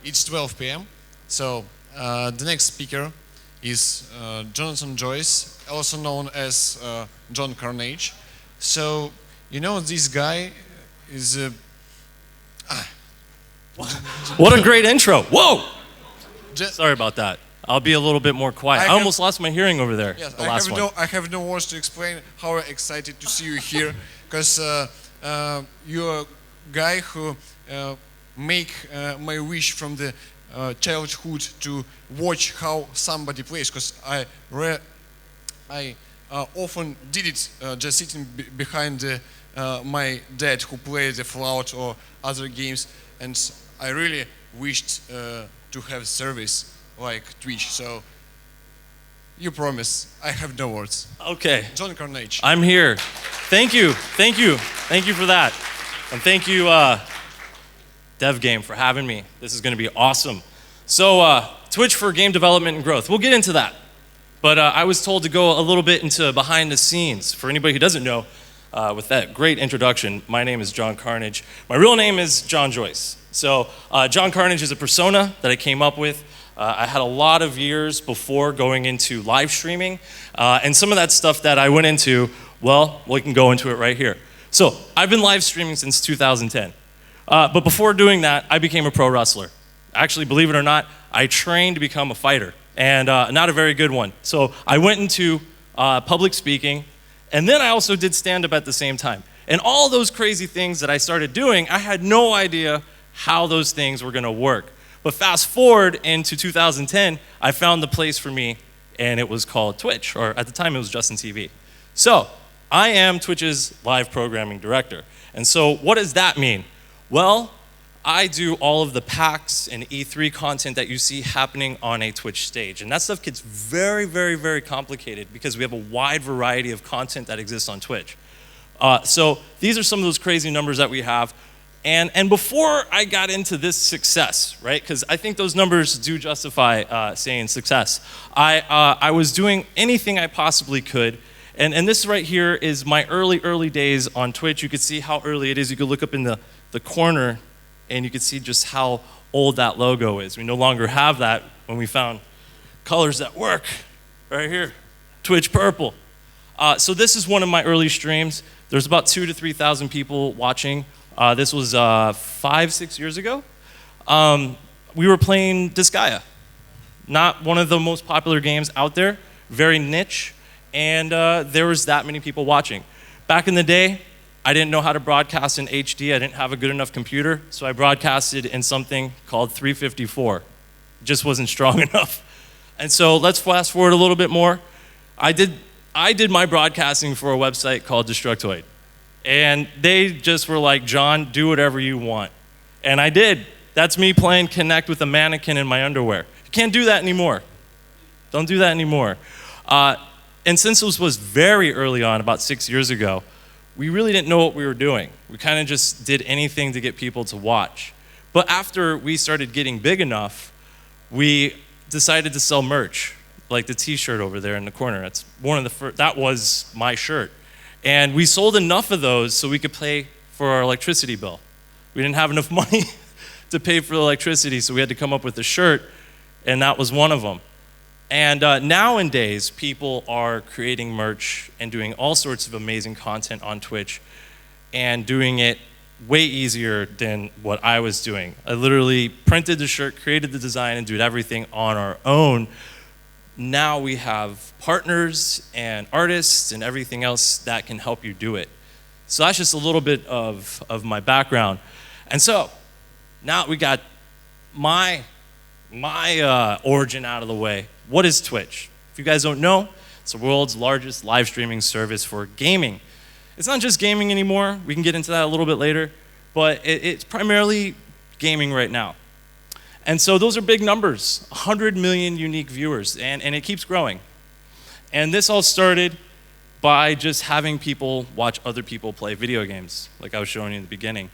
It's 12 p.m. So the next speaker is Jonathan Joyce, also known as John Carnage. So you know this guy is. What a great intro! Whoa! Ju- Sorry about that. I'll be a little bit more quiet. I almost lost my hearing over there. Yes, the last one. I have no words to explain how excited to see you here, because you're a guy who make my wish from the childhood to watch how somebody plays. Because I often did it just sitting behind my dad who played the Fallout or other games, and I really wished to have service like Twitch. So you promise. I have no words. Okay. John Carnage. I'm here. Thank you. Thank you. Thank you for that. And thank you, DevGame, for having me. This is going to be awesome. So, Twitch for game development and growth. We'll get into that. But I was told to go a little bit into behind the scenes. For anybody who doesn't know, with that great introduction, my name is John Carnage. My real name is John Joyce. So, John Carnage is a persona that I came up with. I had a lot of years before going into live streaming, and some of that stuff that I went into, well, we can go into it right here. So, I've been live streaming since 2010. But before doing that, I became a pro wrestler. Actually, believe it or not, I trained to become a fighter, and not a very good one. So, I went into public speaking, and then I also did stand-up at the same time. And all those crazy things that I started doing, I had no idea how those things were gonna work. But fast forward into 2010, I found the place for me, and it was called Twitch, or at the time it was Justin TV. So, I am Twitch's live programming director. And so, what does that mean? Well, I do all of the PAX and E3 content that you see happening on a Twitch stage. And that stuff gets very, very, very complicated because we have a wide variety of content that exists on Twitch. So, these are some of those crazy numbers that we have. And before I got into this success, right, because I think those numbers do justify saying success, I was doing anything I possibly could. And this right here is my early days on Twitch. You could see how early it is. You could look up in the corner, and you could see just how old that logo is. We no longer have that when we found colors that work right here, Twitch purple. So this is one of my early streams. There's about 2,000 to 3,000 people watching. This was 5-6 years ago. We were playing Disgaea, not one of the most popular games out there, very niche, and there was that many people watching. Back in the day, I didn't know how to broadcast in HD. I didn't have a good enough computer, so I broadcasted in something called 354. It just wasn't strong enough. And so let's fast forward a little bit more. I did my broadcasting for a website called Destructoid. And they just were like, John, do whatever you want. And I did. That's me playing Connect with a mannequin in my underwear. You can't do that anymore. Don't do that anymore. And since this was very early on, about 6 years ago, we really didn't know what we were doing. We kind of just did anything to get people to watch. But after we started getting big enough, we decided to sell merch, like the t-shirt over there in the corner. That's one of the first, that was my shirt. And we sold enough of those so we could pay for our electricity bill. We didn't have enough money to pay for the electricity, so we had to come up with a shirt, and that was one of them. And nowadays, people are creating merch and doing all sorts of amazing content on Twitch and doing it way easier than what I was doing. I literally printed the shirt, created the design, and did everything on our own. Now we have partners and artists and everything else that can help you do it. So that's just a little bit of my background. And so now we got my origin out of the way. What is Twitch? If you guys don't know, it's the world's largest live streaming service for gaming. It's not just gaming anymore. We can get into that a little bit later, but it's primarily gaming right now. And so those are big numbers, 100 million unique viewers, and it keeps growing. And this all started by just having people watch other people play video games, like I was showing you in the beginning.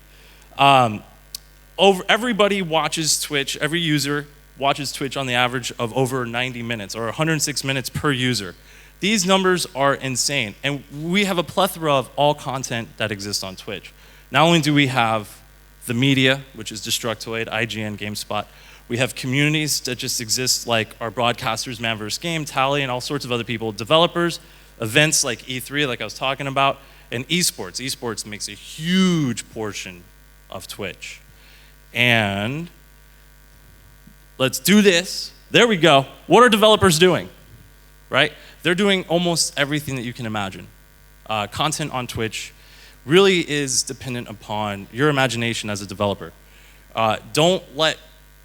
Everybody watches Twitch, every user watches Twitch on the average of over 90 minutes, or 106 minutes per user. These numbers are insane, and we have a plethora of all content that exists on Twitch. Not only do we have the media, which is Destructoid, IGN, GameSpot. We have communities that just exist, like our broadcasters, Man vs. Game, Tally, and all sorts of other people. Developers, events like E3, like I was talking about, and esports. Esports makes a huge portion of Twitch. And let's do this. There we go. What are developers doing? Right? They're doing almost everything that you can imagine. Content on Twitch really is dependent upon your imagination as a developer. Don't let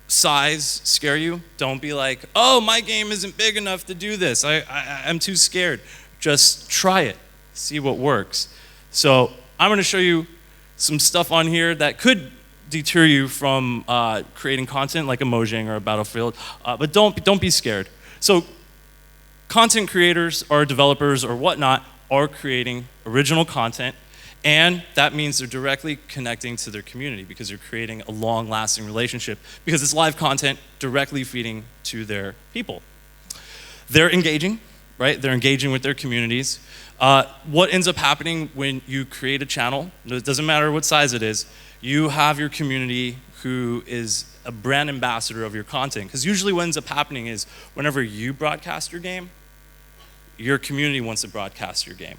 size scare you. Don't be like, oh, my game isn't big enough to do this. I'm too scared. Just try it. See what works. So I'm going to show you some stuff on here that could deter you from creating content like a Mojang or a Battlefield, but don't be scared. So content creators or developers or whatnot are creating original content, and that means they're directly connecting to their community because they're creating a long-lasting relationship because it's live content directly feeding to their people. They're engaging, right? They're engaging with their communities. What ends up happening when you create a channel, it doesn't matter what size it is, you have your community who is a brand ambassador of your content. Because usually what ends up happening is whenever you broadcast your game, your community wants to broadcast your game.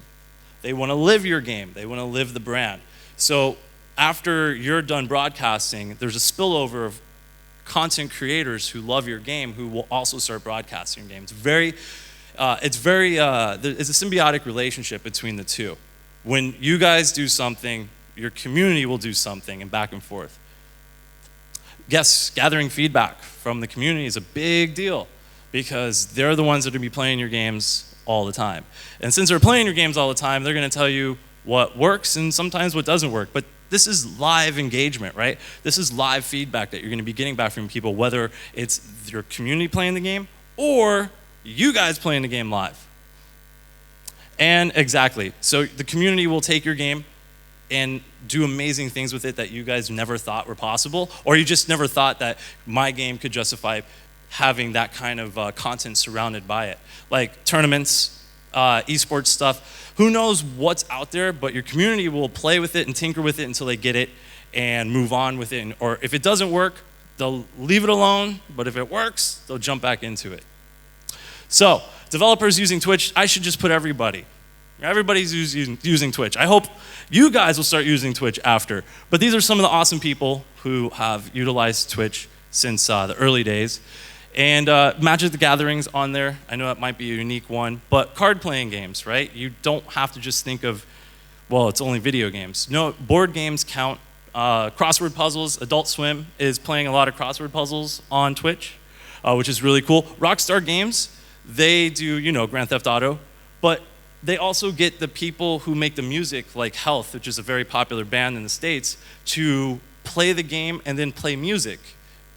They want to live your game. They want to live the brand. So after you're done broadcasting, there's a spillover of content creators who love your game who will also start broadcasting your game. It's a symbiotic relationship between the two. When you guys do something, your community will do something, and back and forth. Yes, gathering feedback from the community is a big deal because they're the ones that are going to be playing your games all the time. And since they're playing your games all the time, they're going to tell you what works and sometimes what doesn't work. But this is live engagement, right? This is live feedback that you're going to be getting back from people, whether it's your community playing the game or you guys playing the game live. And exactly, so the community will take your game and do amazing things with it that you guys never thought were possible, or you just never thought that my game could justify having that kind of content surrounded by it. Like tournaments, esports stuff. Who knows what's out there, but your community will play with it and tinker with it until they get it and move on with it. Or if it doesn't work, they'll leave it alone, but if it works, they'll jump back into it. So, developers using Twitch, I should just put everybody. Everybody's using Twitch. I hope you guys will start using Twitch after. But these are some of the awesome people who have utilized Twitch since the early days. And Magic the Gathering's on there. I know that might be a unique one. But card-playing games, right? You don't have to just think of, well, it's only video games. No, board games count. Crossword puzzles. Adult Swim is playing a lot of crossword puzzles on Twitch, which is really cool. Rockstar Games, they do, Grand Theft Auto. But they also get the people who make the music, like Health, which is a very popular band in the States, to play the game and then play music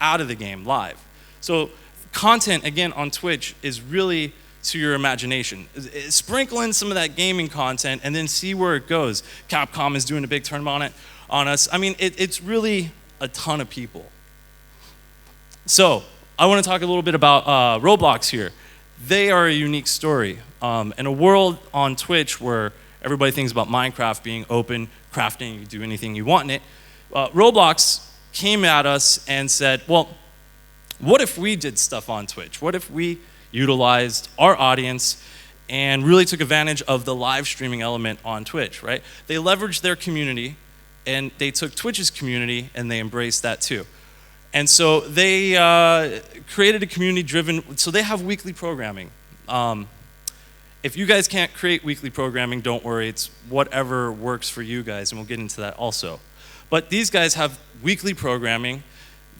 out of the game live. So content, again, on Twitch is really to your imagination. Sprinkle in some of that gaming content and then see where it goes. Capcom is doing a big tournament on us. I mean, it's really a ton of people. So I want to talk a little bit about Roadblocks here. They are a unique story. In a world on Twitch where everybody thinks about Minecraft being open, crafting, you can do anything you want in it, Roadblocks came at us and said, well, what if we did stuff on Twitch? What if we utilized our audience and really took advantage of the live streaming element on Twitch, right? They leveraged their community and they took Twitch's community and they embraced that too. And so they created a community-driven, so they have weekly programming. If you guys can't create weekly programming, don't worry, it's whatever works for you guys, and we'll get into that also. But these guys have weekly programming.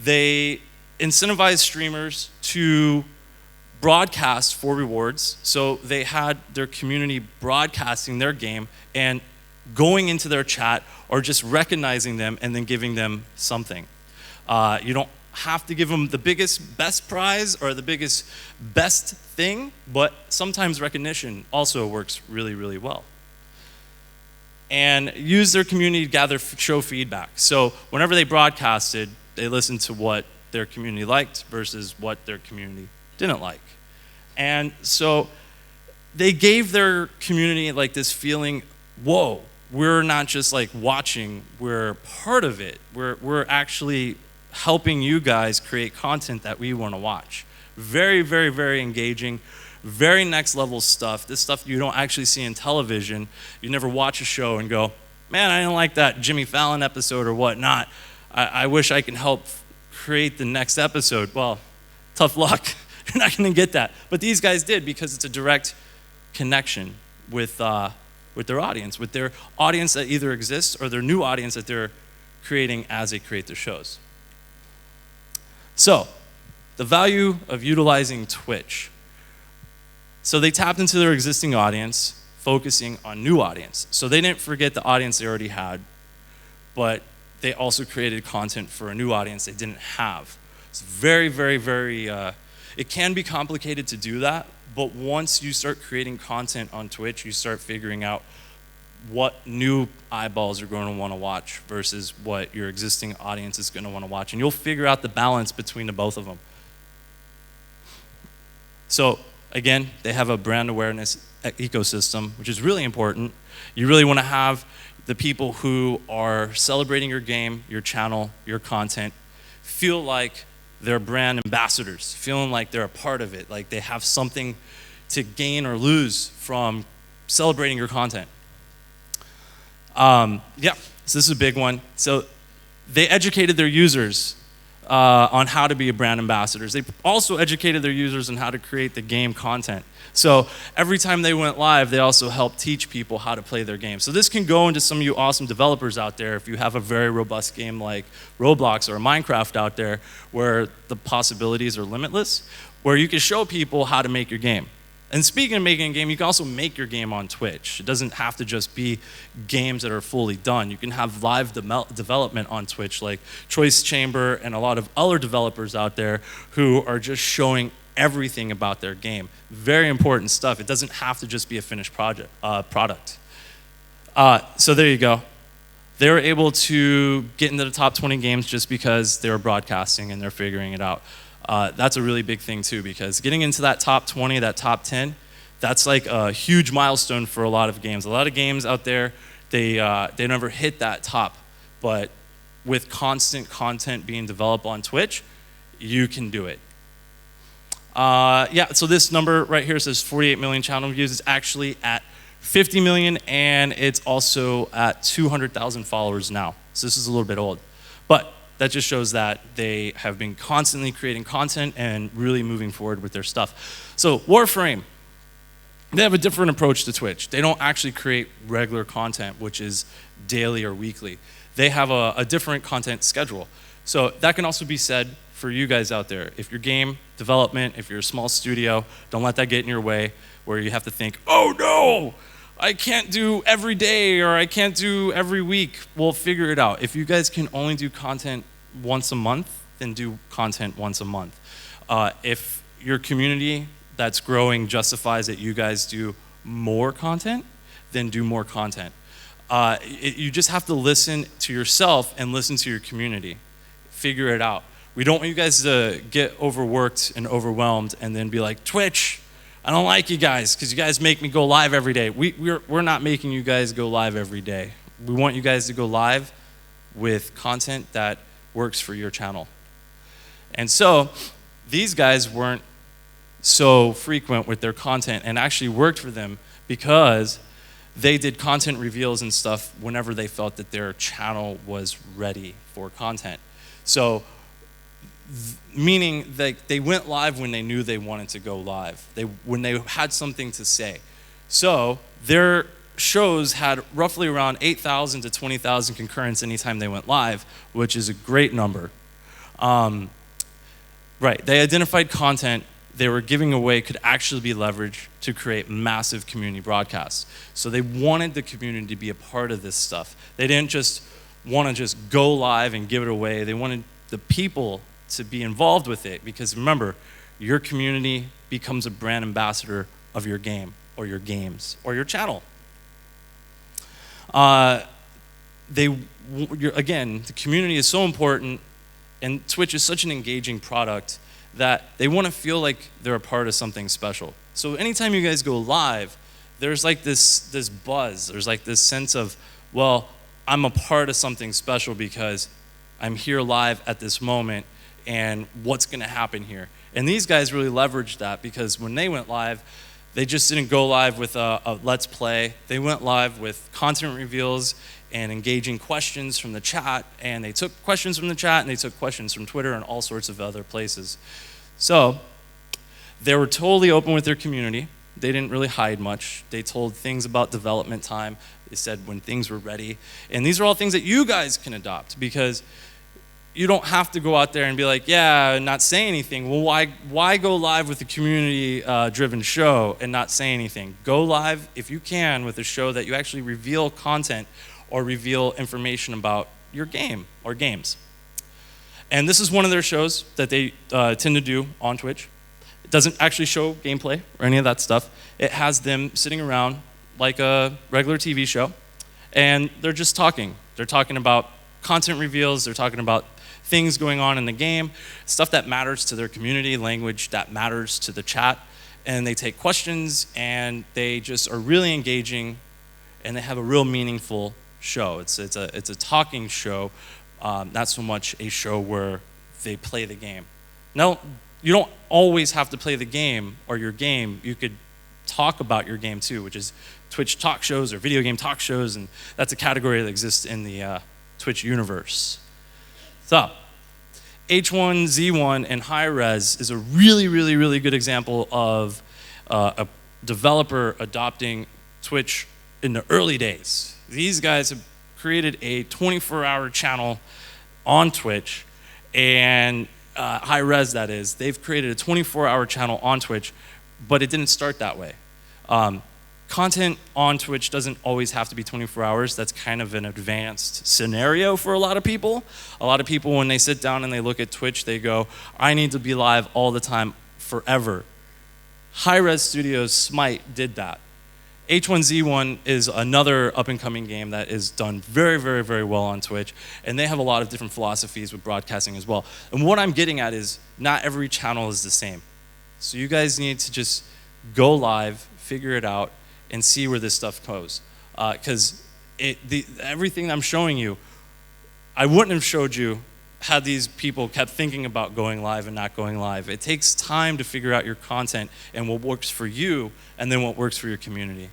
They incentivize streamers to broadcast for rewards. So they had their community broadcasting their game and going into their chat or just recognizing them and then giving them something. You don't have to give them the biggest, best prize or the biggest, best thing, but sometimes recognition also works really, really well. And use their community to show feedback. So whenever they broadcasted, they listened to what their community liked versus what their community didn't like. And so they gave their community like this feeling, whoa, we're not just like watching, we're part of it. We're actually helping you guys create content that we want to watch. Very, very, very engaging, very next level stuff. This stuff you don't actually see in television. You never watch a show and go, man, I didn't like that Jimmy Fallon episode or whatnot. I wish I can help create the next episode. Well, tough luck. You're not going to get that. But these guys did, because it's a direct connection with their audience that either exists or their new audience that they're creating as they create their shows. So, the value of utilizing Twitch. So they tapped into their existing audience, focusing on new audience. So they didn't forget the audience they already had, but they also created content for a new audience they didn't have. It's very, very, very, it can be complicated to do that, but once you start creating content on Twitch, you start figuring out what new eyeballs are going to want to watch versus what your existing audience is going to want to watch. And you'll figure out the balance between the both of them. So again, they have a brand awareness ecosystem, which is really important. You really want to have the people who are celebrating your game, your channel, your content, feel like they're brand ambassadors, feeling like they're a part of it, like they have something to gain or lose from celebrating your content. So this is a big one. So they educated their users on how to be brand ambassadors. They also educated their users on how to create the game content. So every time they went live, they also helped teach people how to play their game. So this can go into some of you awesome developers out there if you have a very robust game like Roadblocks or Minecraft out there where the possibilities are limitless, where you can show people how to make your game. And speaking of making a game, you can also make your game on Twitch. It doesn't have to just be games that are fully done. You can have live development on Twitch, like Choice Chamber and a lot of other developers out there who are just showing everything about their game. Very important stuff. It doesn't have to just be a finished product. So there you go. They were able to get into the top 20 games just because they were broadcasting and they're figuring it out. That's a really big thing too, because getting into that top 20, that top 10, that's like a huge milestone for a lot of games. A lot of games out there, they never hit that top, but with constant content being developed on Twitch, you can do it. So this number right here says 48 million channel views. It's actually at 50 million, and it's also at 200,000 followers now. So this is a little bit old, but that just shows that they have been constantly creating content and really moving forward with their stuff. So Warframe, they have a different approach to Twitch. They don't actually create regular content, which is daily or weekly. They have a different content schedule. So that can also be said for you guys out there. If you're game development, if you're a small studio, don't let that get in your way where you have to think, oh no, I can't do every day or I can't do every week. Well, figure it out. If you guys can only do content once a month, then do content once a month. If your community that's growing justifies that you guys do more content, then do more content. You just have to listen to yourself and listen to your community. Figure it out. We don't want you guys to get overworked and overwhelmed and then be like, Twitch, I don't like you guys because you guys make me go live every day. We're not making you guys go live every day. We want you guys to go live with content that works for your channel. And so these guys weren't so frequent with their content and actually worked for them because they did content reveals and stuff whenever they felt that their channel was ready for content. So meaning that they went live when they knew they wanted to go live, when they had something to say. So their shows had roughly around 8,000 to 20,000 concurrents anytime they went live, which is a great number. They identified content they were giving away could actually be leveraged to create massive community broadcasts. So they wanted the community to be a part of this stuff. They didn't just want to just go live and give it away. They wanted the people to be involved with it, because remember, your community becomes a brand ambassador of your game or your games or your channel. Again, the community is so important, and Twitch is such an engaging product that they want to feel like they're a part of something special. So anytime you guys go live, there's like this buzz, there's like this sense of, well, I'm a part of something special because I'm here live at this moment, and what's going to happen here? And these guys really leveraged that, because when they went live, they just didn't go live with a let's play. They went live with content reveals and engaging questions from the chat, and they took questions from the chat, and they took questions from Twitter and all sorts of other places. So they were totally open with their community. They didn't really hide much. They told things about development time. They said when things were ready. And these are all things that you guys can adopt, because you don't have to go out there and be like, yeah, not say anything. Well, why go live with a community-driven show and not say anything? Go live, if you can, with a show that you actually reveal content or reveal information about your game or games. And this is one of their shows that they tend to do on Twitch. It doesn't actually show gameplay or any of that stuff. It has them sitting around like a regular TV show, and they're just talking. They're talking about content reveals. They're talking about things going on in the game, stuff that matters to their community, language that matters to the chat, and they take questions, and they just are really engaging, and they have a real meaningful show. It's a talking show, not so much a show where they play the game. Now, you don't always have to play the game or your game. You could talk about your game too, which is Twitch talk shows or video game talk shows, and that's a category that exists in the Twitch universe. So, H1Z1 and Hi-Rez is a really, really, really good example of a developer adopting Twitch in the early days. These guys have created a 24-hour channel on Twitch, and Hi-Rez, that is, they've created a 24-hour channel on Twitch, but it didn't start that way. Content on Twitch doesn't always have to be 24 hours. That's kind of an advanced scenario for a lot of people. A lot of people, when they sit down and they look at Twitch, they go, I need to be live all the time, forever. Hi-Rez Studios' Smite did that. H1Z1 is another up-and-coming game that is done very, very, very well on Twitch, and they have a lot of different philosophies with broadcasting as well. And what I'm getting at is not every channel is the same. So you guys need to just go live, figure it out, and see where this stuff goes. Because everything I'm showing you, I wouldn't have showed you had these people kept thinking about going live and not going live. It takes time to figure out your content and what works for you, and then what works for your community.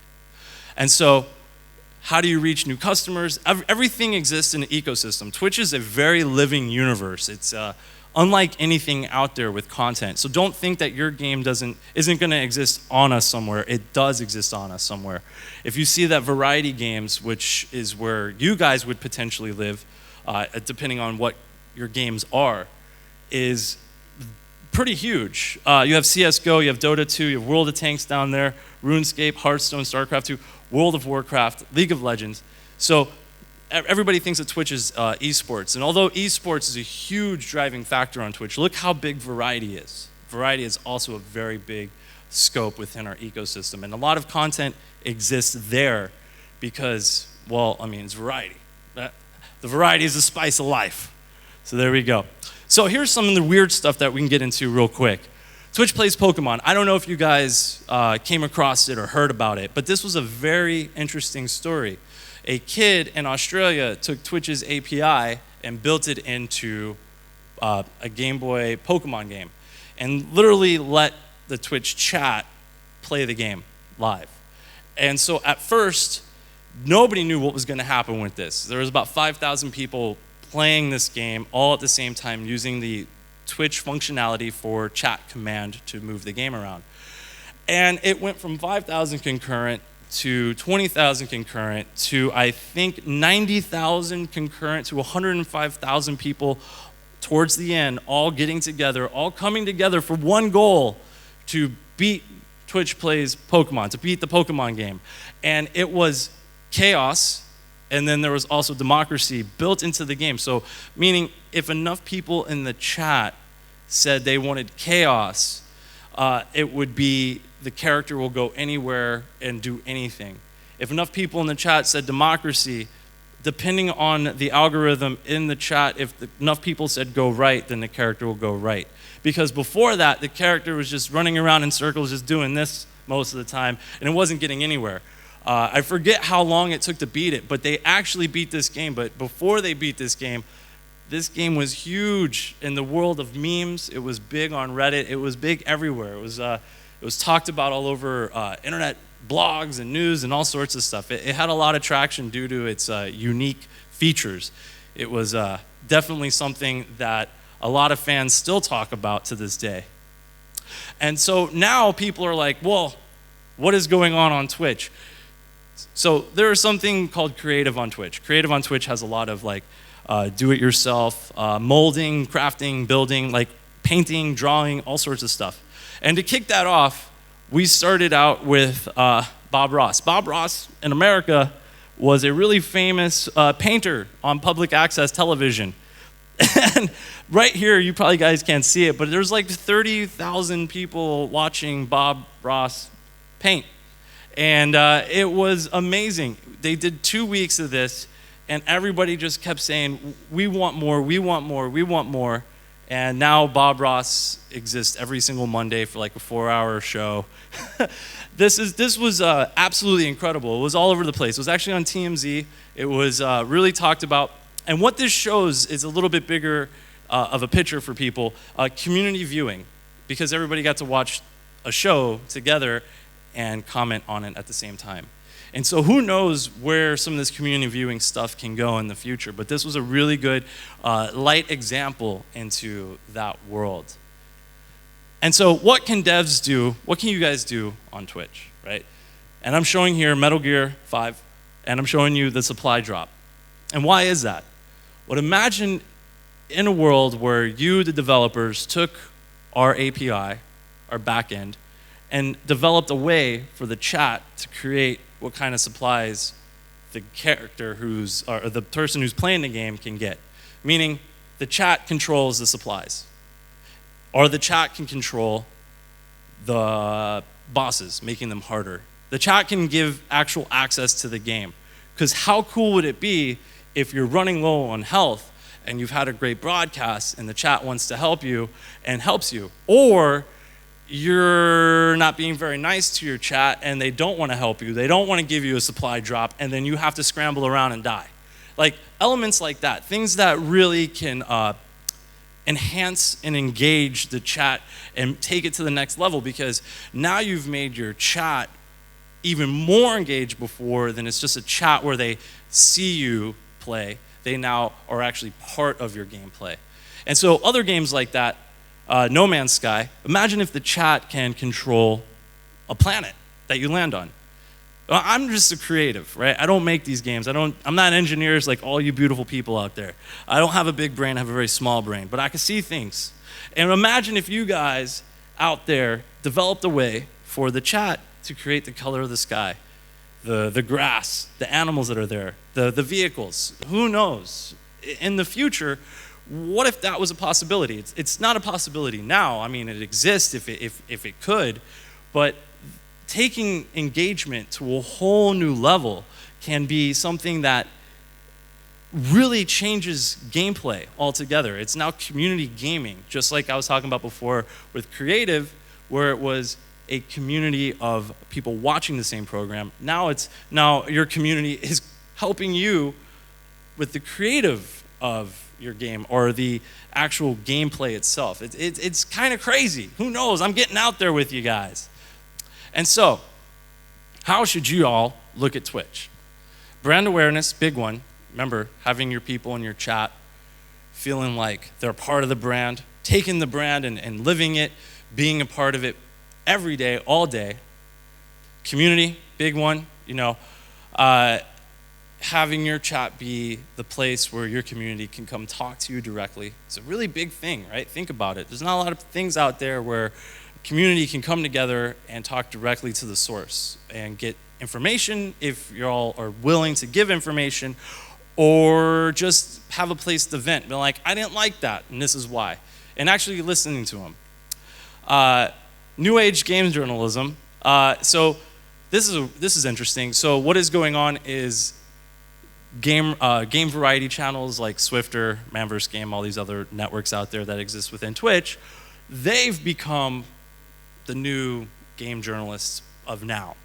And so, how do you reach new customers? Everything exists in an ecosystem. Twitch is a very living universe. It's unlike anything out there with content. So don't think that your game isn't going to exist on us somewhere. It does exist on us somewhere. If you see that variety games, which is where you guys would potentially live, depending on what your games are, is pretty huge. You have CSGO, you have Dota 2, you have World of Tanks down there, RuneScape, Hearthstone, StarCraft 2, World of Warcraft, League of Legends. So everybody thinks that Twitch is esports. And although esports is a huge driving factor on Twitch, look how big variety is. Variety is also a very big scope within our ecosystem. And a lot of content exists there because, well, I mean, it's variety. The variety is the spice of life. So there we go. So here's some of the weird stuff that we can get into real quick. Twitch plays Pokemon. I don't know if you guys came across it or heard about it, but this was a very interesting story. A kid in Australia took Twitch's API and built it into a Game Boy Pokemon game, and literally let the Twitch chat play the game live. And so at first, nobody knew what was going to happen with this. There was about 5,000 people playing this game all at the same time using the Twitch functionality for chat command to move the game around. And it went from 5,000 concurrent to 20,000 concurrent to I think 90,000 concurrent to 105,000 people towards the end, all getting together, all coming together for one goal, to beat Twitch Plays Pokemon, to beat the Pokemon game. And it was chaos, and then there was also democracy built into the game. So meaning if enough people in the chat said they wanted chaos, it would be the character will go anywhere and do anything. If enough people in the chat said democracy, depending on the algorithm in the chat, if enough people said go right, then the character will go right. Because before that, the character was just running around in circles, just doing this most of the time, and it wasn't getting anywhere. I forget how long it took to beat it, but they actually beat this game. But before they beat this game was huge in the world of memes. It was big on Reddit. It was big everywhere. It was talked about all over internet blogs and news and all sorts of stuff. It had a lot of traction due to its unique features. It was definitely something that a lot of fans still talk about to this day. And so now people are like, well, what is going on Twitch? So there is something called creative on Twitch. Creative on Twitch has a lot of like do-it-yourself, molding, crafting, building, like painting, drawing, all sorts of stuff. And to kick that off, we started out with Bob Ross. Bob Ross in America was a really famous painter on public access television. And right here, you probably guys can't see it, but there's like 30,000 people watching Bob Ross paint. And it was amazing. They did 2 weeks of this, and everybody just kept saying, we want more, we want more, we want more. And now Bob Ross exists every single Monday for like a 4-hour show. This was absolutely incredible. It was all over the place. It was actually on TMZ. It was really talked about. And what this shows is a little bit bigger of a picture for people, community viewing, because everybody got to watch a show together and comment on it at the same time. And so who knows where some of this community viewing stuff can go in the future, but this was a really good light example into that world. And so what can devs do? What can you guys do on Twitch, right? And I'm showing here Metal Gear 5, and I'm showing you the supply drop. And why is that? Well, imagine in a world where you, the developers, took our API, our backend, and developed a way for the chat to create what kind of supplies the character or the person who's playing the game can get. Meaning, the chat controls the supplies. Or the chat can control the bosses, making them harder. The chat can give actual access to the game. Because how cool would it be if you're running low on health and you've had a great broadcast and the chat wants to help you and helps you? Or you're not being very nice to your chat and they don't want to help you. They don't want to give you a supply drop, and then you have to scramble around and die. Like elements like that, things that really can enhance and engage the chat and take it to the next level, because now you've made your chat even more engaged before than it's just a chat where they see you play. They now are actually part of your gameplay. And so other games like that, No Man's Sky, imagine if the chat can control a planet that you land on. I'm just a creative, right? I don't make these games. I'm not engineers like all you beautiful people out there. I don't have a big brain, I have a very small brain, but I can see things. And imagine if you guys out there developed a way for the chat to create the color of the sky, the grass, the animals that are there, the vehicles. Who knows? In the future, what if that was a possibility? It's not a possibility now. I mean, it exists if it could, but taking engagement to a whole new level can be something that really changes gameplay altogether. It's now community gaming, just like I was talking about before with creative, where it was a community of people watching the same program. Now your community is helping you with the creative of your game or the actual gameplay itself. It's kind of crazy. Who knows? I'm getting out there with you guys. And so, how should you all look at Twitch? Brand awareness, big one. Remember, having your people in your chat feeling like they're part of the brand, taking the brand and living it, being a part of it every day, all day. Community, big one. Having your chat be the place where your community can come talk to you directly. It's a really big thing, right? Think about it. There's not a lot of things out there where community can come together and talk directly to the source and get information if you all are willing to give information, or just have a place to vent. Be like, I didn't like that, and this is why. And actually listening to them. New age game journalism. So this is interesting. So what is going on is game variety channels like Swifter, Man vs. Game, all these other networks out there that exist within Twitch, they've become the new game journalists of now.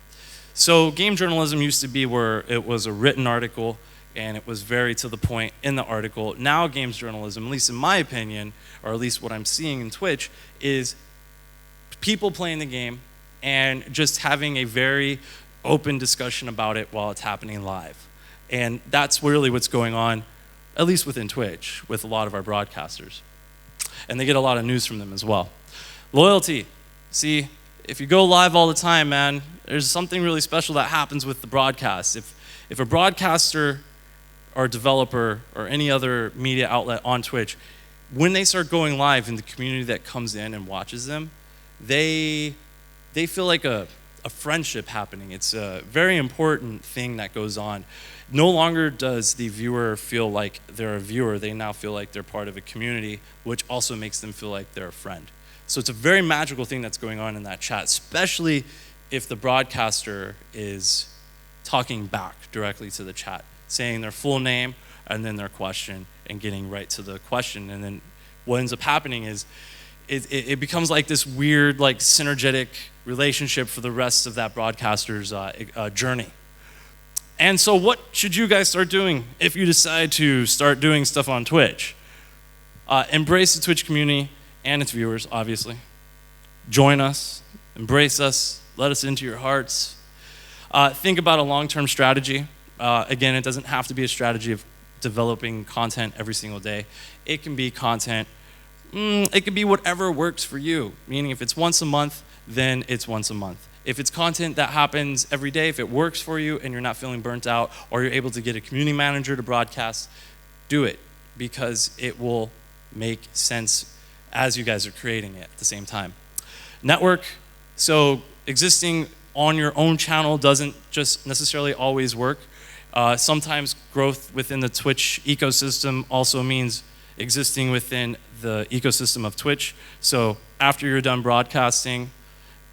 So game journalism used to be where it was a written article and it was very to the point in the article. Now games journalism, at least in my opinion, or at least what I'm seeing in Twitch, is people playing the game and just having a very open discussion about it while it's happening live. And that's really what's going on, at least within Twitch, with a lot of our broadcasters. And they get a lot of news from them as well. Loyalty. See, if you go live all the time, man, there's something really special that happens with the broadcast. If a broadcaster or developer or any other media outlet on Twitch, when they start going live in the community that comes in and watches them, they feel like a friendship happening. It's a very important thing that goes on. No longer does the viewer feel like they're a viewer, they now feel like they're part of a community, which also makes them feel like they're a friend. So it's a very magical thing that's going on in that chat, especially if the broadcaster is talking back directly to the chat, saying their full name and then their question and getting right to the question. And then what ends up happening is it becomes like this weird, like synergetic relationship for the rest of that broadcaster's journey. And so what should you guys start doing if you decide to start doing stuff on Twitch? Embrace the Twitch community and its viewers, obviously. Join us, embrace us, let us into your hearts. Think about a long-term strategy. Again, it doesn't have to be a strategy of developing content every single day. It can be content, it can be whatever works for you. Meaning if it's once a month, then it's once a month. If it's content that happens every day, if it works for you and you're not feeling burnt out, or you're able to get a community manager to broadcast, do it, because it will make sense as you guys are creating it at the same time. Network, so existing on your own channel doesn't just necessarily always work. Sometimes growth within the Twitch ecosystem also means existing within the ecosystem of Twitch. So after you're done broadcasting,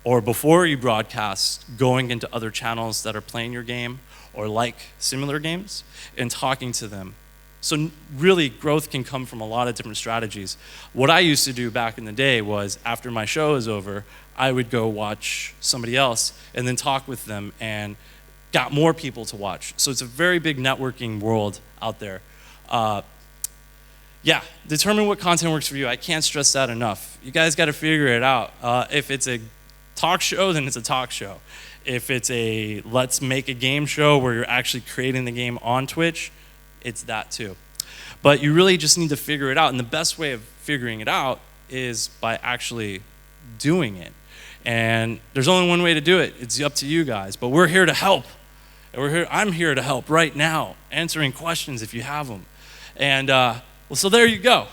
or before you broadcast, going into other channels that are playing your game or like similar games and talking to them. So really, growth can come from a lot of different strategies. What I used to do back in the day was, after my show is over, I would go watch somebody else and then talk with them and got more people to watch. So it's a very big networking world out there. Yeah, determine what content works for you. I can't stress that enough. You guys got to figure it out. If it's a talk show, then it's a talk show. If it's a let's make a game show where you're actually creating the game on Twitch, it's that too. But you really just need to figure it out. And the best way of figuring it out is by actually doing it. And there's only one way to do it. It's up to you guys. But we're here to help. And I'm here to help right now, answering questions if you have them. And well, so there you go.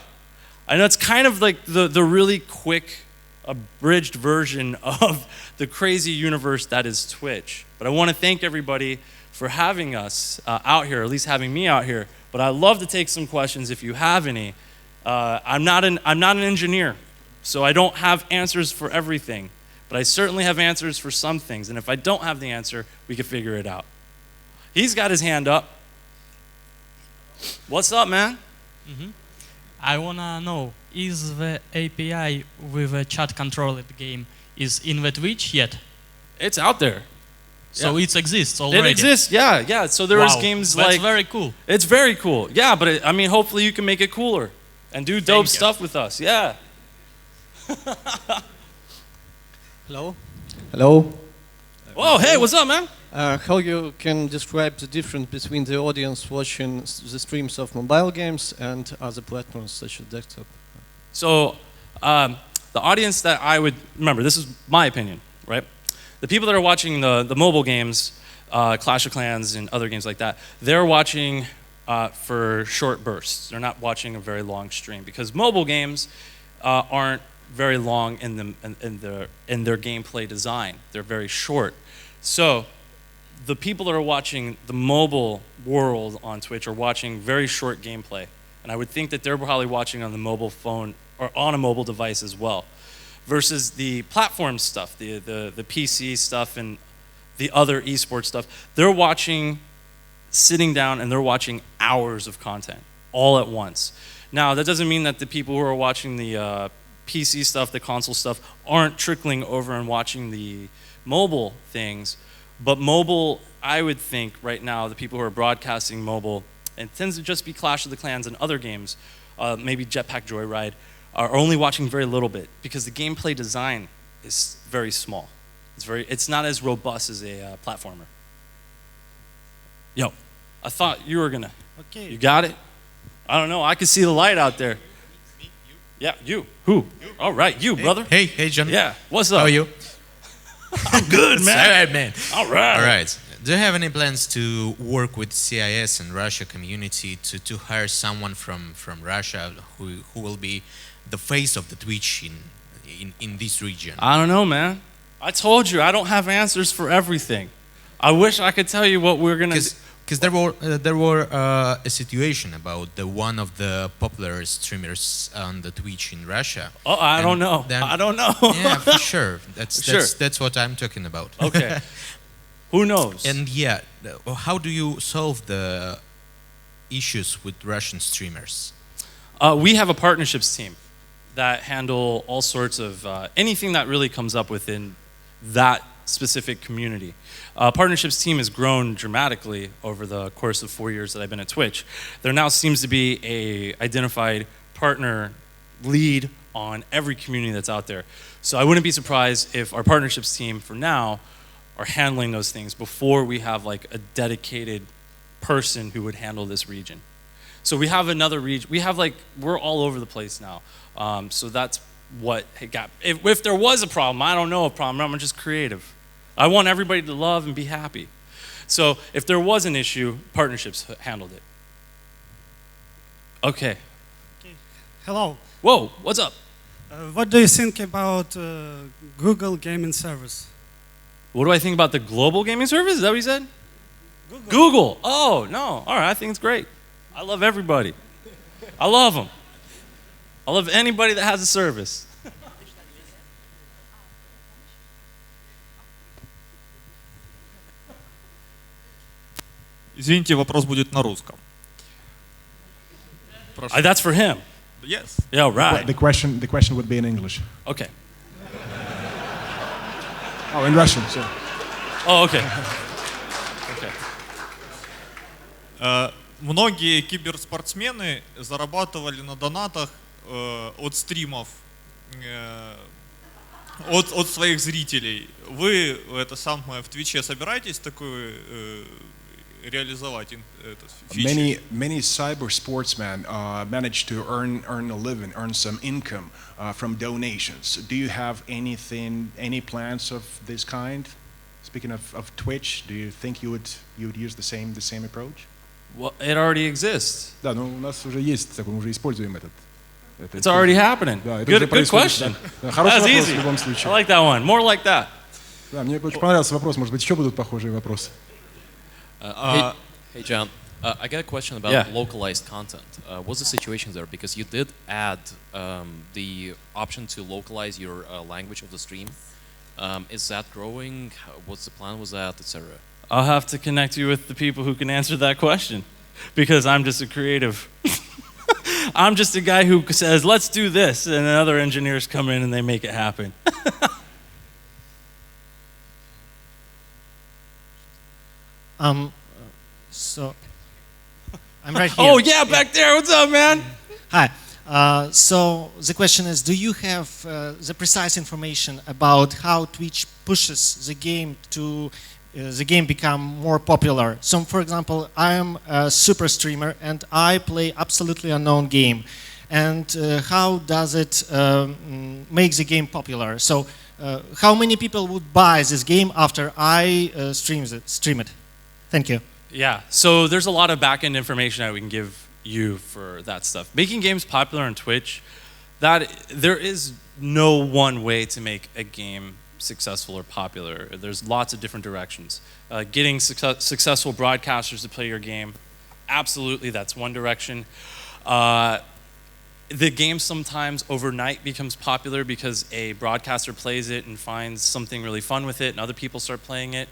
I know it's kind of like the really quick, abridged version of the crazy universe that is Twitch. But I want to thank everybody for having us out here, or at least having me out here. But I'd love to take some questions if you have any. I'm not an engineer, so I don't have answers for everything. But I certainly have answers for some things. And if I don't have the answer, we can figure it out. He's got his hand up. What's up, man? I wanna know, is the API with a chat controlled game is in the Twitch yet? It's out there. So Yeah. it exists already? It exists, yeah. So there is games that's like... very cool. It's very cool. Yeah, but I mean, hopefully you can make it cooler and do dope stuff with us. Yeah. Hello. Hello. Whoa, hey, what's up, man? How you can describe the difference between the audience watching the streams of mobile games and other platforms such as desktop? So the audience that I would... Remember, this is my opinion, right? The people that are watching the mobile games, Clash of Clans and other games like that, they're watching for short bursts. They're not watching a very long stream because mobile games aren't very long in their gameplay design. They're very short. So the people that are watching the mobile world on Twitch are watching very short gameplay. And I would think that they're probably watching on the mobile phone or on a mobile device as well. Versus the platform stuff, the PC stuff and the other esports stuff, they're watching, sitting down and they're watching hours of content all at once. Now, that doesn't mean that the people who are watching the PC stuff, the console stuff, aren't trickling over and watching the mobile things, But mobile, I would think right now, the people who are broadcasting mobile, and it tends to just be Clash of the Clans and other games, maybe Jetpack Joyride, are only watching very little bit because the gameplay design is very small. It's not as robust as a platformer. Yo, I thought you were gonna. Okay. You got it? I don't know. I can see the light out there. Yeah, you. Who? All right, you, brother. Hey, John. Yeah. What's up? How are you? I'm good, man. All right, man. All right. All right. Do you have any plans to work with CIS and Russia community to hire someone from Russia who will be the face of the Twitch in this region? I don't know, man. I told you I don't have answers for everything. I wish I could tell you what we're gonna. Because there were a situation about one of the popular streamers on the Twitch in Russia. Oh, I don't know. I don't know. Yeah, for sure. That's what I'm talking about. Okay. Who knows? And yeah, how do you solve the issues with Russian streamers? We have a partnerships team that handle all sorts of anything that really comes up within that specific community. Partnerships team has grown dramatically over the course of 4 years that I've been at Twitch. There now seems to be a identified partner lead on every community that's out there. So I wouldn't be surprised if our partnerships team for now are handling those things before we have like a dedicated person who would handle this region. So we have another region. We're all over the place now. So that's what it got. If there was a problem, I don't know a problem. I'm just creative. I want everybody to love and be happy. So if there was an issue, partnerships handled it. Okay. Hello. Whoa, what's up? What do you think about Google gaming service? What do I think about the global gaming service? Is that what you said? Google. Oh, no. All right, I think it's great. I love everybody. I love them. I love anybody that has a service. Извините, вопрос будет на русском. That's for him. Yes. Yeah, right. The question would be in English. Okay. Oh, in Russian, so. Oh, okay. Okay. Многие киберспортсмены зарабатывали на донатах от стримов, от своих зрителей. Вы это самое в Твиче собираетесь такое реализовать этот фичи? Many cyber sportsmen manage to earn a living, earn some income from donations. Do you have any plans of this kind? Speaking of Twitch, do you think you would use the same approach? Well, it already exists. Да, ну у нас уже есть, мы уже используем этот. It's already happening. Да, good question. Хороший That's вопрос easy. в любом случае. I like that one. More like that. Да, мне очень понравился вопрос. Может быть, еще будут похожие вопросы? Hey John, I got a question about localized content. What's the situation there? Because you did add the option to localize your language of the stream. Is that growing? What's the plan with that, etc.? I'll have to connect you with the people who can answer that question because I'm just a creative. I'm just a guy who says, let's do this, and then other engineers come in and they make it happen. So I'm right here. Oh yeah, back there. What's up, man? Hi. So the question is, do you have the precise information about how Twitch pushes the game to the game become more popular? So, for example, I am a super streamer and I play absolutely unknown game. And how does it make the game popular? So, how many people would buy this game after I stream it? Thank you. Yeah, so there's a lot of back-end information that we can give you for that stuff. Making games popular on Twitch, there is no one way to make a game successful or popular. There's lots of different directions. Getting successful broadcasters to play your game, absolutely, that's one direction. The game sometimes overnight becomes popular because a broadcaster plays it and finds something really fun with it and other people start playing it.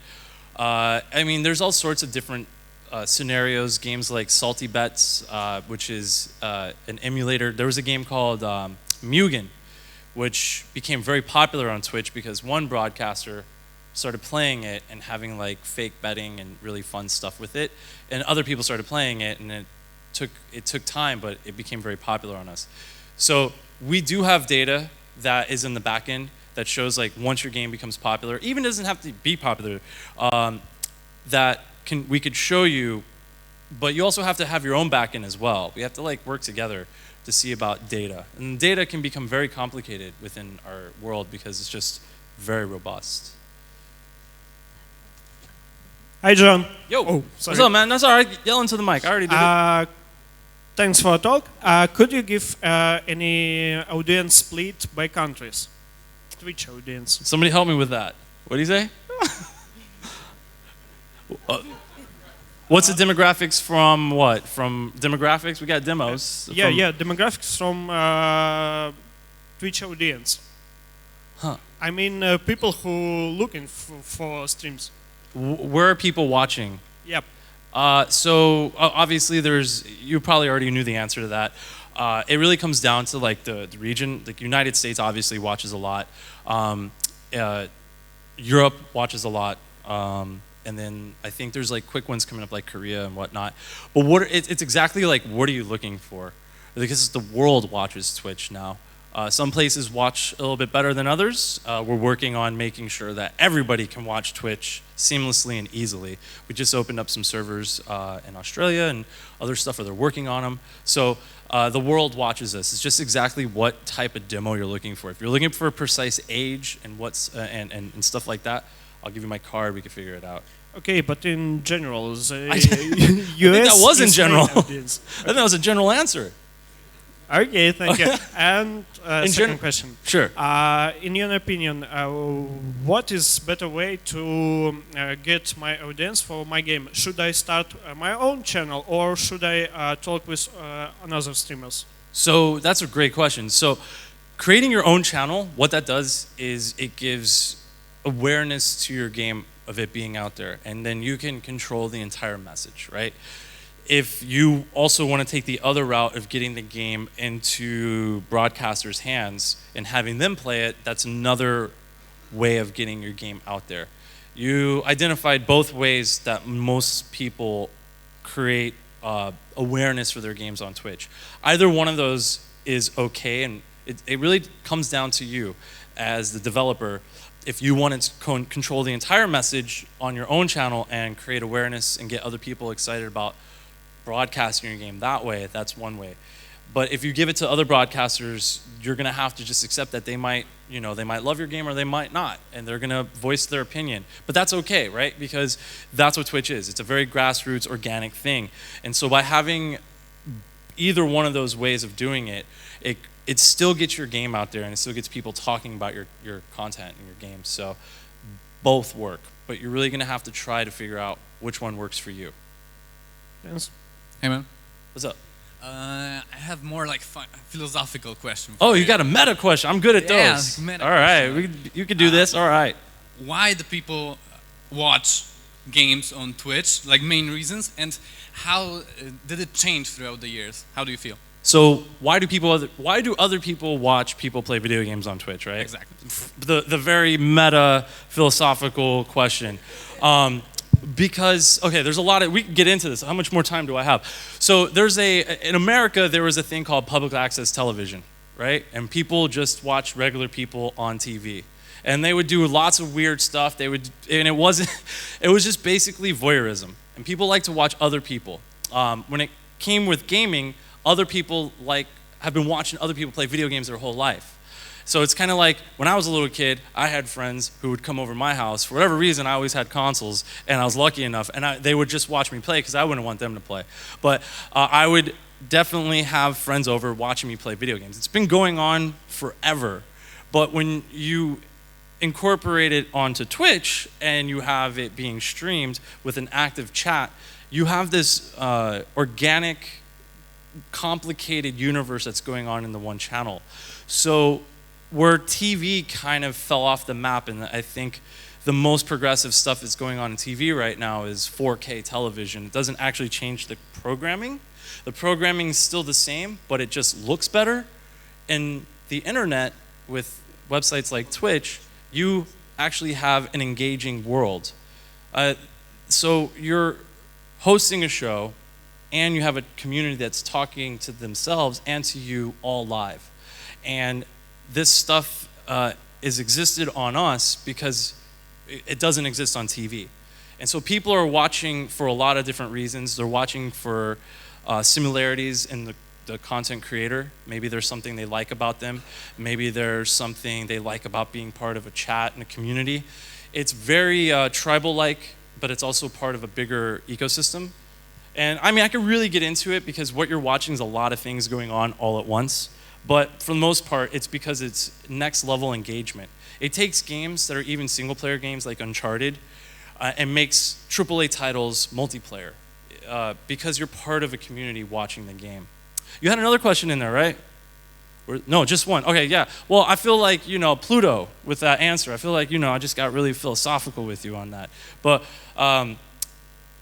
I mean, there's all sorts of different scenarios, games like Salty Bets, which is an emulator. There was a game called Mugen, which became very popular on Twitch because one broadcaster started playing it and having like fake betting and really fun stuff with it, and other people started playing it, and it took time, but it became very popular on us. So we do have data that is in the back end that shows like once your game becomes popular, even doesn't have to be popular, we could show you, but you also have to have your own back end as well. We have to like work together to see about data. And data can become very complicated within our world because it's just very robust. Hi, John. Yo, oh, what's up, man? That's all right. Yell into the mic. I already did it. Thanks for the talk. Could you give any audience split by countries? Twitch audience. Somebody help me with that. What do you say? What's the demographics from what? From demographics? We got demos. Yeah, demographics from Twitch audience. Huh. I mean, people who looking for streams. Where are people watching? Yep. So obviously you probably already knew the answer to that. It really comes down to like the region. Like United States obviously watches a lot. Europe watches a lot. And then I think there's like quick ones coming up like Korea and whatnot. But it's exactly like, what are you looking for? Because the world watches Twitch now. Some places watch a little bit better than others. We're working on making sure that everybody can watch Twitch seamlessly and easily. We just opened up some servers in Australia and other stuff where they're working on them. So the world watches us. It's just exactly what type of demo you're looking for. If you're looking for a precise age and and stuff like that, I'll give you my card. We can figure it out. Okay, but in general, the I think that was in general. I think that was a general answer. Okay, thank you. And second question. Sure. In your opinion, what is better way to get my audience for my game? Should I start my own channel or should I talk with another streamers? So that's a great question. So creating your own channel, what that does is it gives awareness to your game of it being out there, and then you can control the entire message, right? If you also want to take the other route of getting the game into broadcasters' hands and having them play it, that's another way of getting your game out there. You identified both ways that most people create awareness for their games on Twitch. Either one of those is okay, and it really comes down to you as the developer. If you want to control the entire message on your own channel and create awareness and get other people excited about broadcasting your game that way, that's one way. But if you give it to other broadcasters, you're going to have to just accept that they might love your game or they might not, and they're going to voice their opinion. But that's okay, right? Because that's what Twitch is. It's a very grassroots, organic thing. And so by having either one of those ways of doing it, it still gets your game out there and it still gets people talking about your content and your game. So both work, but you're really going to have to try to figure out which one works for you. Yes. Hey, man. What's up? I have more like philosophical question. Oh, you got a meta question. I'm good at those. Meta all right, question. you could do this. All right. Why do people watch games on Twitch? Like main reasons, and how did it change throughout the years? How do you feel? So why do other people watch people play video games on Twitch, right? Exactly. The very meta philosophical question. Because, okay, there's a lot of, we can get into this. How much more time do I have? So in America, there was a thing called public access television, right? And people just watched regular people on TV. And they would do lots of weird stuff. And it was just basically voyeurism. And people like to watch other people. When it came with gaming, other people have been watching other people play video games their whole life. So it's kind of like when I was a little kid, I had friends who would come over to my house. For whatever reason, I always had consoles, and I was lucky enough, and they would just watch me play because I wouldn't want them to play. But I would definitely have friends over watching me play video games. It's been going on forever. But when you incorporate it onto Twitch and you have it being streamed with an active chat, you have this organic, complicated universe that's going on in the one channel. So where TV kind of fell off the map, and I think the most progressive stuff that's going on in TV right now is 4K television. It doesn't actually change the programming. The programming is still the same, but it just looks better. And the internet, with websites like Twitch, you actually have an engaging world. So you're hosting a show, and you have a community that's talking to themselves and to you all live. And this stuff is existed on us because it doesn't exist on TV. And so people are watching for a lot of different reasons. They're watching for similarities in the content creator. Maybe there's something they like about them. Maybe there's something they like about being part of a chat and a community. It's very tribal-like, but it's also part of a bigger ecosystem. And I mean, I could really get into it because what you're watching is a lot of things going on all at once. But for the most part, it's because it's next level engagement. It takes games that are even single player games like Uncharted and makes AAA titles multiplayer because you're part of a community watching the game. You had another question in there, right? No, just one. Okay, yeah. Well, I feel like, Pluto with that answer. I feel like, I just got really philosophical with you on that. But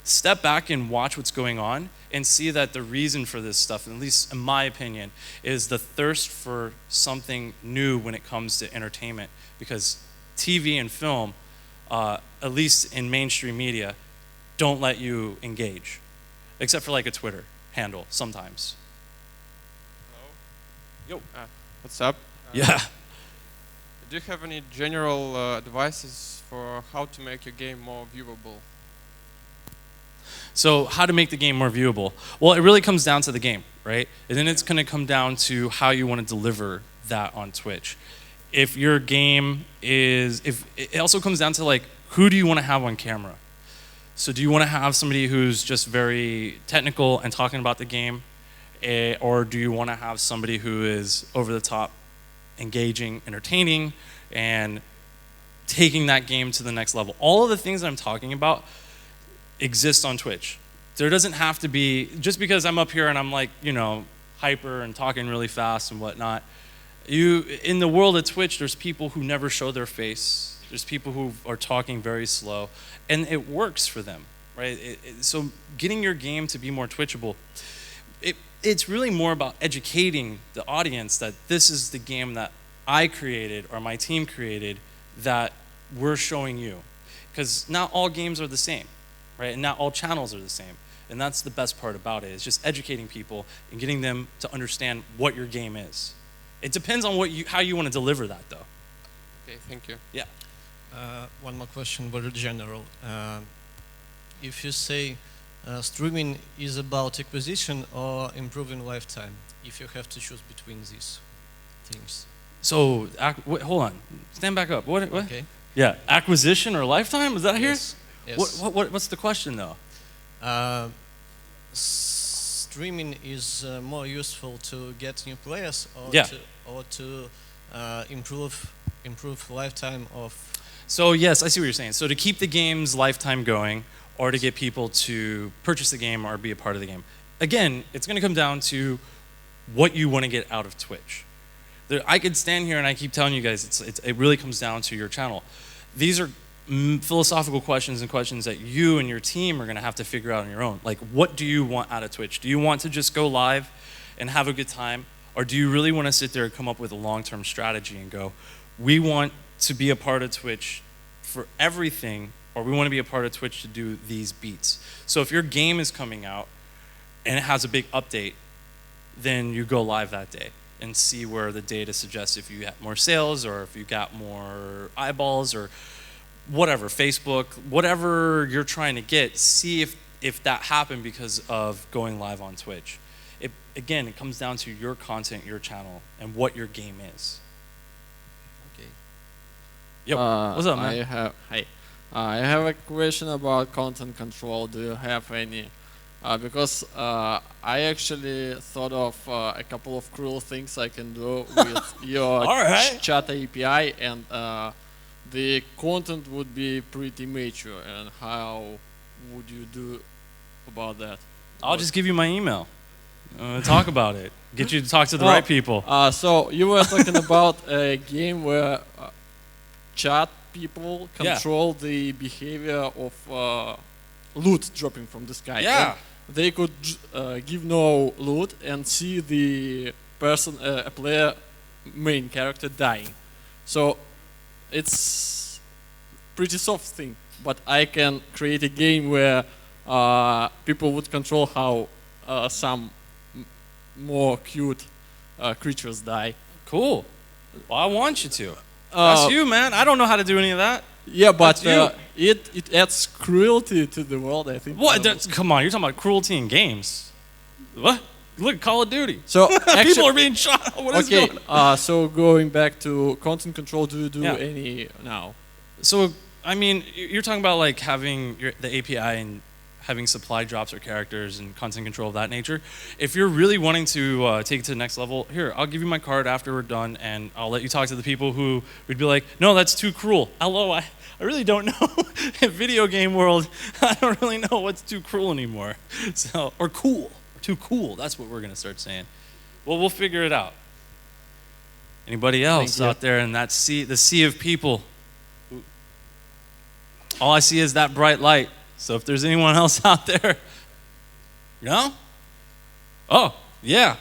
step back and watch what's going on and see that the reason for this stuff, at least in my opinion, is the thirst for something new when it comes to entertainment. Because TV and film, at least in mainstream media, don't let you engage. Except for like a Twitter handle sometimes. Hello. Yo. What's up? Yeah. Do you have any general advices for how to make your game more viewable? So how to make the game more viewable? Well, it really comes down to the game, right? And then it's going to come down to how you want to deliver that on Twitch. If your game is, it also comes down to like, who do you want to have on camera? So do you want to have somebody who's just very technical and talking about the game? Or do you want to have somebody who is over the top, engaging, entertaining, and taking that game to the next level? All of the things that I'm talking about exist on Twitch. There doesn't have to be, just because I'm up here and I'm like, hyper and talking really fast and whatnot, in the world of Twitch, there's people who never show their face. There's people who are talking very slow, and it works for them, right? So getting your game to be more Twitchable, it's really more about educating the audience that this is the game that I created or my team created that we're showing you. Because not all games are the same, right? And not all channels are the same. And that's the best part about it, is just educating people and getting them to understand what your game is. It depends on how you want to deliver that, though. Okay, thank you. Yeah. One more question, very general. If you say streaming is about acquisition or improving lifetime, if you have to choose between these things. So, wait, hold on. Stand back up. What? Okay. Yeah, acquisition or lifetime? Is that here? Yes. Yes. What's the question, though? Streaming is more useful to get new players or to improve lifetime of. So yes, I see what you're saying. So to keep the game's lifetime going, or to get people to purchase the game or be a part of the game. Again, it's going to come down to what you want to get out of Twitch. I could stand here and I keep telling you guys, it really comes down to your channel. These are philosophical questions and questions that you and your team are going to have to figure out on your own. Like, what do you want out of Twitch? Do you want to just go live and have a good time? Or do you really want to sit there and come up with a long-term strategy and go, we want to be a part of Twitch for everything, or we want to be a part of Twitch to do these beats. So if your game is coming out and it has a big update, then you go live that day and see where the data suggests if you got more sales or if you got more eyeballs or whatever, Facebook, whatever you're trying to get, see if that happened because of going live on Twitch. Again, it comes down to your content, your channel, and what your game is. Okay. Yo, what's up, man? I have a question about content control. Do you have any? Because I actually thought of a couple of cruel things I can do with your chat API, and the content would be pretty mature. And how would you do about that? I'll just give you my email. Talk about it. Get you to talk to the right people. So you were talking about a game where chat people control the behavior of loot dropping from the sky. Yeah. And they could give no loot and see the person, a player, main character dying. So it's pretty soft thing. But I can create a game where people would control how some more cute creatures die. Cool. Well, I want you to. That's you, man. I don't know how to do any of that. Yeah, but That's you. it adds cruelty to the world, I think. What? Come on, you're talking about cruelty in games. What? Look, Call of Duty. So people are being shot. What is okay, going on? so going back to content control, do you do Yeah. any now? So, I mean, you're talking about like having the API and having supply drops or characters and content control of that nature. If you're really wanting to take it to the next level, here, I'll give you my card after we're done, and I'll let you talk to the people who would be like, no, that's too cruel. Hello, I really don't know. In video game world, I don't really know what's too cruel anymore. So, or cool, or too cool. That's what we're gonna start saying. Well, we'll figure it out. Anybody else out there in that sea, the sea of people? All I see is that bright light. So if there's anyone else out there, no? Oh, yeah.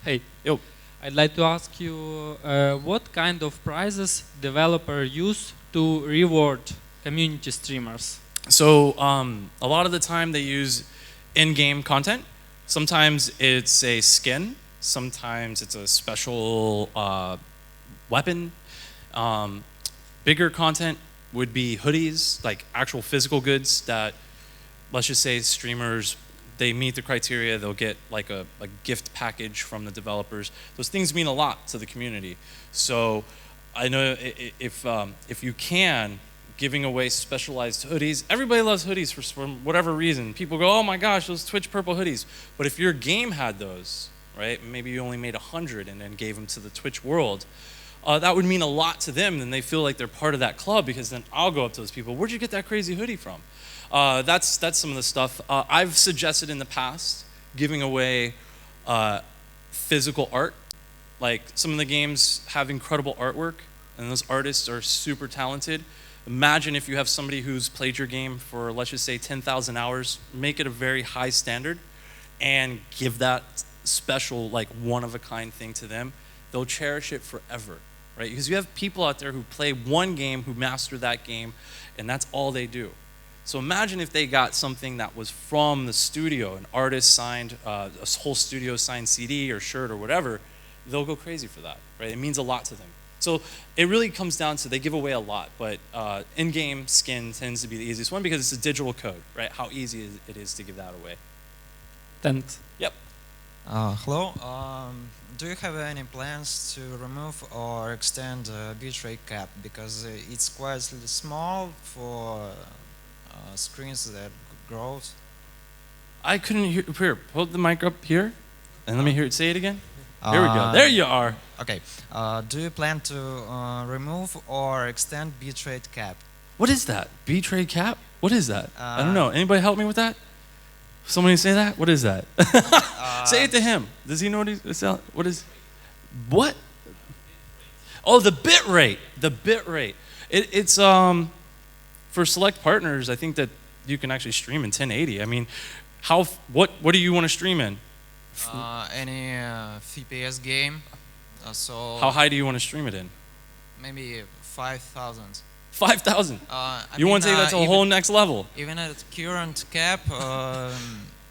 Hey, yo. I'd like to ask you what kind of prizes developers use to reward community streamers? So a lot of the time they use in-game content. Sometimes it's a skin. Sometimes it's a special weapon. Bigger content would be hoodies, like actual physical goods that, let's just say streamers, they meet the criteria, they'll get like a gift package from the developers. Those things mean a lot to the community. So I know if you can, giving away specialized hoodies, everybody loves hoodies for whatever reason. People go, oh my gosh, those Twitch purple hoodies. But if your game had those, right, maybe you only made 100 and then gave them to the Twitch world, that would mean a lot to them, and they feel like they're part of that club, because then I'll go up to those people, where'd you get that crazy hoodie from? That's some of the stuff. I've suggested in the past giving away physical art. Like some of the games have incredible artwork, and those artists are super talented. Imagine if you have somebody who's played your game for, let's just say, 10,000 hours, make it a very high standard, and give that special, like one-of-a-kind thing to them. They'll cherish it forever. Right? Because you have people out there who play one game, who master that game, and that's all they do. So imagine if they got something that was from the studio, an artist signed, a whole studio signed CD or shirt or whatever, they'll go crazy for that, right? It means a lot to them. So it really comes down to, they give away a lot, but in-game skin tends to be the easiest one because it's a digital code, right? How easy it is to give that away. Thanks. Yep. Hello. Do you have any plans to remove or extend the bitrate cap, because it's quite small for screens that grow? I couldn't hear. Here, hold the mic up here, and let me hear it. Say it again. Here we go. There you are. Okay. Do you plan to remove or extend bitrate cap? What is that? Bitrate cap? What is that? I don't know. Anybody help me with that? Somebody say that? What is that? Say it to him. Does he know what is? What? Oh, the bit rate. The bit rate. It's for select partners. I think that you can actually stream in 1080. I mean, what do you want to stream in? Any FPS game. So how high do you want to stream it in? Maybe 5,000. 5,000. You want to take that to a whole next level. Even at current cap. Well,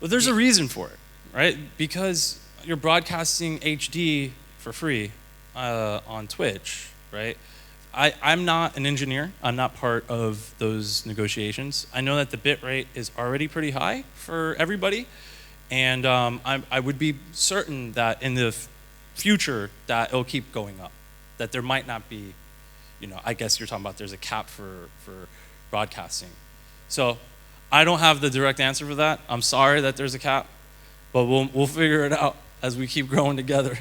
there's a reason for it, right? Because you're broadcasting HD for free on Twitch, right? I'm not an engineer. I'm not part of those negotiations. I know that the bit rate is already pretty high for everybody, and I would be certain that in the future that it'll keep going up, that there might not be, I guess you're talking about there's a cap for broadcasting. So I don't have the direct answer for that. I'm sorry that there's a cap, but we'll figure it out as we keep growing together.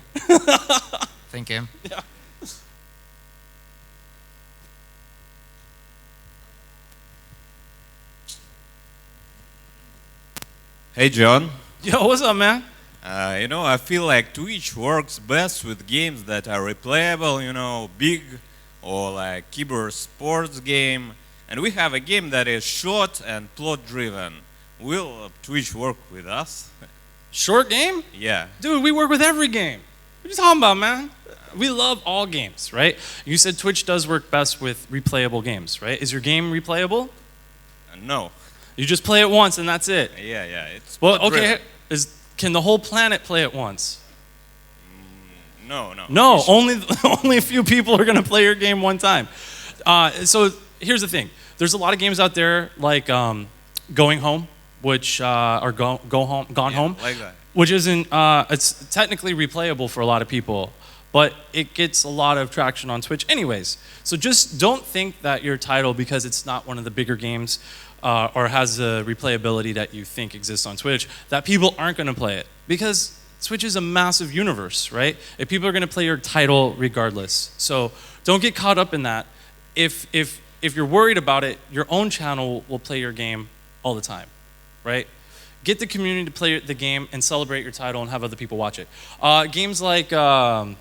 Thank you. Yeah. Hey, John. Yo, what's up, man? I feel like Twitch works best with games that are replayable, big, or like keyboard sports game. And we have a game that is short and plot-driven. Will Twitch work with us? Short game? Yeah. Dude, we work with every game. are you talking about, man? We love all games, right? You said Twitch does work best with replayable games, right? Is your game replayable? No. You just play it once and that's it. Yeah. It's Well, not okay. really- Can the whole planet play it once? No. No, only a few people are going to play your game one time. So here's the thing. There's a lot of games out there like Going Home, which are Gone Home, like that. which isn't. It's technically replayable for a lot of people, but it gets a lot of traction on Twitch anyways. So just don't think that your title, because it's not one of the bigger games or has the replayability that you think exists on Twitch, that people aren't going to play it, because Twitch is a massive universe, right? If people are going to play your title regardless. So don't get caught up in that. If you're worried about it, your own channel will play your game all the time, right? Get the community to play the game and celebrate your title and have other people watch it. Games like Beyond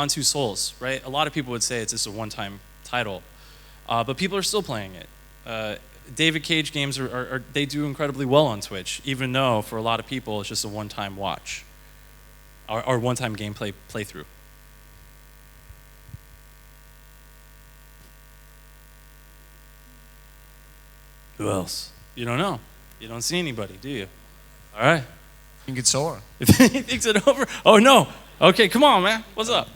Two Souls, right? A lot of people would say it's just a one-time title, but people are still playing it. David Cage games they do incredibly well on Twitch, even though for a lot of people it's just a one-time watch or one-time gameplay playthrough. Who else? You don't know. You don't see anybody, do you? All right. I think it's over. He thinks it over? Oh, no. Okay, come on, man. What's up?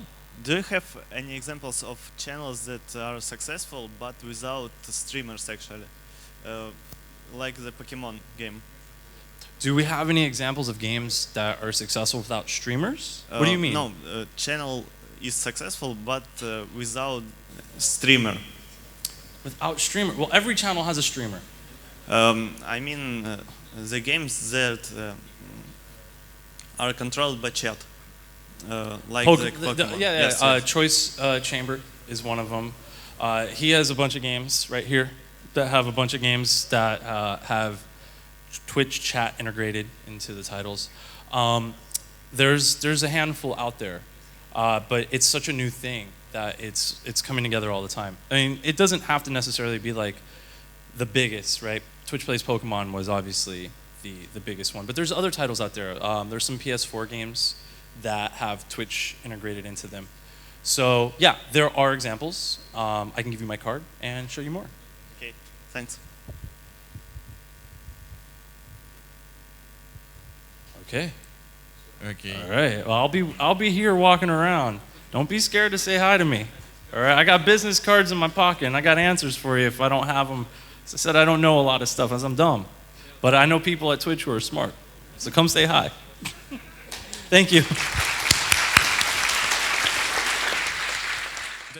Do you have any examples of channels that are successful but without streamers actually? Like the Pokemon game. Do we have any examples of games that are successful without streamers? What do you mean? No, channel is successful but without streamer. Without streamer? Well, every channel has a streamer. I mean the games that are controlled by chat. Like the Pokemon. Choice Chamber is one of them. He has a bunch of games right here that have a bunch of games that have Twitch chat integrated into the titles. There's a handful out there, but it's such a new thing that it's coming together all the time. I mean, it doesn't have to necessarily be like the biggest, right? Twitch Plays Pokemon was obviously the biggest one, but there's other titles out there. There's some PS4 games that have Twitch integrated into them. So yeah, there are examples. I can give you my card and show you more. Okay, thanks. Okay. All right. Well, I'll be here walking around. Don't be scared to say hi to me. All right. I got business cards in my pocket, and I got answers for you if I don't have them. As I said, I don't know a lot of stuff, as I'm dumb, but I know people at Twitch who are smart. So come say hi. Thank you.